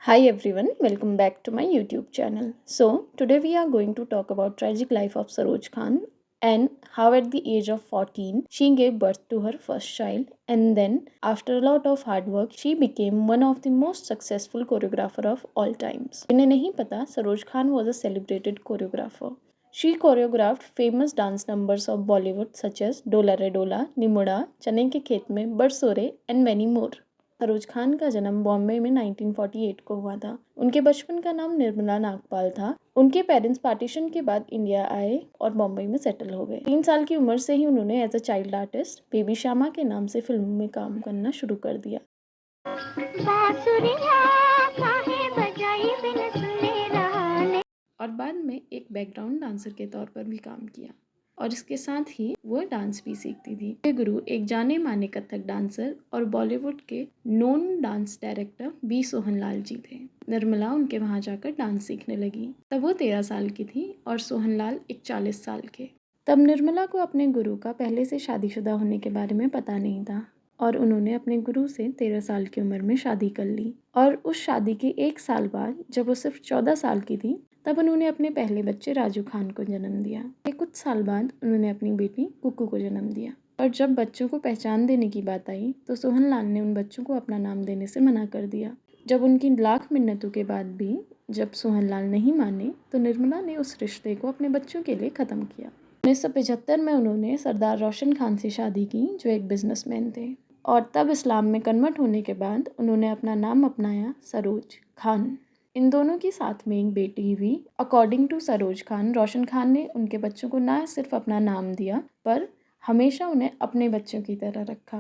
Hi everyone, welcome back to my YouTube channel. So, today we are going to talk about tragic life of Saroj Khan and how at the age of 14 she gave birth to her first child, and then after a lot of hard work she became one of the most successful choreographer of all times. इन्हें नहीं पता Saroj Khan was a celebrated choreographer. She choreographed famous dance numbers of Bollywood such as Dola Re Dola, Nimuda, चने के खेत में, बरसोरे and many more. Saroj Khan का जन्म बॉम्बे में 1948 को हुआ था। उनके बचपन का नाम निर्मला नागपाल था। उनके पेरेंट्स पार्टीशन के बाद इंडिया आए और बॉम्बे में सेटल हो गए। 3 साल की उम्र से ही उन्होंने as a child artist baby Shyama के नाम से फिल्मों में काम करना शुरू कर दिया। और बाद में एक बैकग्राउंड डांसर के तौर पर भी काम किया और इसके साथ ही वो डांस भी सीखती थी। ये गुरु एक जाने माने कथक डांसर और बॉलीवुड के known dance director B Sohanlal ji थे। निर्मला उनके वहां जाकर डांस सीखने लगी। तब वो 13 साल की थी और सोहनलाल 41 साल के। तब निर्मला को अपने गुरु का पहले से शादीशुदा होने के बारे में पता नहीं था और उन्होंने अपने गुरु से 13 साल की उम्र में शादी कर ली। और उस शादी के 1 साल बाद जब वो सिर्फ 14 साल की थी तब उन्होंने अपने पहले बच्चे राजू खान को जन्म दिया। कुछ साल बाद उन्होंने अपनी बेटी कुकू को जन्म दिया। और जब बच्चों को पहचान देने की बात आई तो सोहनलाल ने उन बच्चों को अपना नाम देने से मना कर दिया। जब उनकी लाख मिन्नतों के बाद भी जब सोहनलाल नहीं माने तो निर्मला ने उस रिश्ते को अपने बच्चों के लिए ख़त्म किया। 1975 में उन्होंने सरदार रोशन खान से शादी की जो एक बिजनेसमैन थे और तब इस्लाम में कन्वर्ट होने के बाद उन्होंने अपना नाम अपनाया सरोज खान। इन दोनों की साथ में एक बेटी हुई। अकॉर्डिंग टू सरोज खान, रोशन खान ने उनके बच्चों को ना सिर्फ अपना नाम दिया पर हमेशा उन्हें अपने बच्चों की तरह रखा।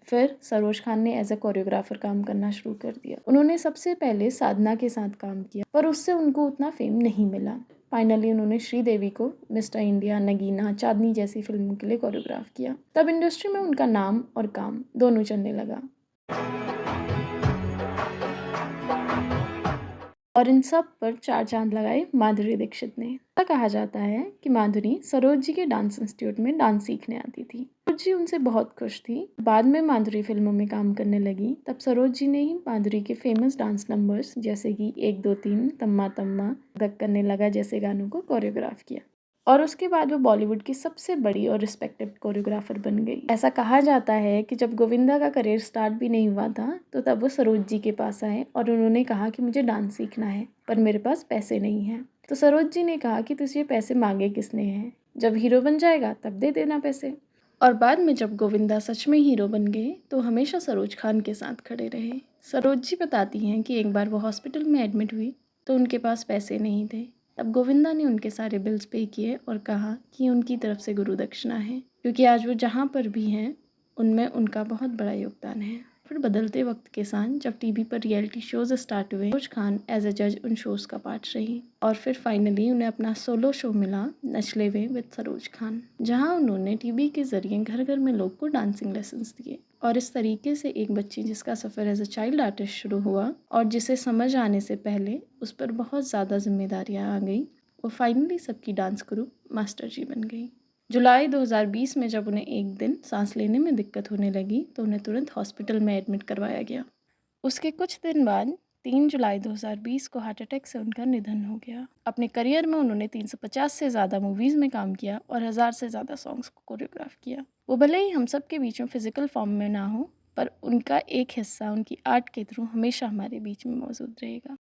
फिर सरोज खान ने एज ए कोरियोग्राफर काम करना शुरू कर दिया। उन्होंने सबसे पहले साधना के साथ काम किया पर उससे उनको उतना फेम नहीं मिला। फाइनली उन्होंने श्रीदेवी को मिस्टर इंडिया, नगीना, चांदनी जैसी फिल्मों के लिए कोरियोग्राफ किया। तब इंडस्ट्री में उनका नाम और काम दोनों चलने लगा। और इन सब पर 4 चांद लगाए माधुरी दीक्षित ने। ऐसा कहा जाता है कि माधुरी सरोज जी के डांस इंस्टीट्यूट में डांस सीखने आती थी। सरोज जी उनसे बहुत खुश थी। बाद में माधुरी फिल्मों में काम करने लगी तब सरोज जी ने ही माधुरी के फेमस डांस नंबर्स जैसे कि 1 2 3, तम्मा तम्मा, धक करने लगा जैसे गानों को कोरियोग्राफ किया। और उसके बाद वो बॉलीवुड की सबसे बड़ी और रिस्पेक्टेड कोरियोग्राफर बन गई। ऐसा कहा जाता है कि जब गोविंदा का करियर स्टार्ट भी नहीं हुआ था तो तब वो सरोज जी के पास आए और उन्होंने कहा कि मुझे डांस सीखना है पर मेरे पास पैसे नहीं हैं। तो सरोज जी ने कहा कि तुझे पैसे मांगे किसने हैं, जब हीरो बन जाएगा तब दे देना पैसे। और बाद में जब गोविंदा सच में हीरो बन गए तो हमेशा सरोज खान के साथ खड़े रहे। सरोज जी बताती हैं कि एक बार वो हॉस्पिटल में एडमिट हुई तो उनके पास पैसे नहीं थे। तब गोविंदा ने उनके सारे बिल्स पे किए और कहा कि उनकी तरफ से गुरु दक्षिणा है, क्योंकि आज वो जहाँ पर भी हैं उनमें उनका बहुत बड़ा योगदान है। फिर बदलते वक्त के साथ जब टीवी पर रियलिटी शोज स्टार्ट हुए, सरोज खान एज अ जज उन शोज का पार्ट रही और फिर फाइनली उन्हें अपना सोलो शो मिला नचले वे विद सरोज खान, जहां उन्होंने टीवी के जरिए घर घर में लोग को डांसिंग लेसन्स दिए। और इस तरीके से एक बच्ची जिसका सफ़र एज अ चाइल्ड आर्टिस्ट शुरू हुआ और जिसे समझ आने से पहले उस पर बहुत ज़्यादा जिम्मेदारियां आ गई, वो फाइनली सबकी डांस गुरु मास्टर जी बन गई। जुलाई 2020 में जब उन्हें एक दिन सांस लेने में दिक्कत होने लगी तो उन्हें तुरंत हॉस्पिटल में एडमिट करवाया गया। उसके कुछ दिन बाद 3 जुलाई 2020 को हार्ट अटैक से उनका निधन हो गया। अपने करियर में उन्होंने 350 से ज़्यादा मूवीज़ में काम किया और 1000 से ज़्यादा सॉन्ग्स को कोरियोग्राफ किया। वो भले ही हम सब के बीच में फिजिकल फॉर्म में ना हो पर उनका एक हिस्सा उनकी आर्ट के थ्रू हमेशा हमारे बीच में मौजूद रहेगा।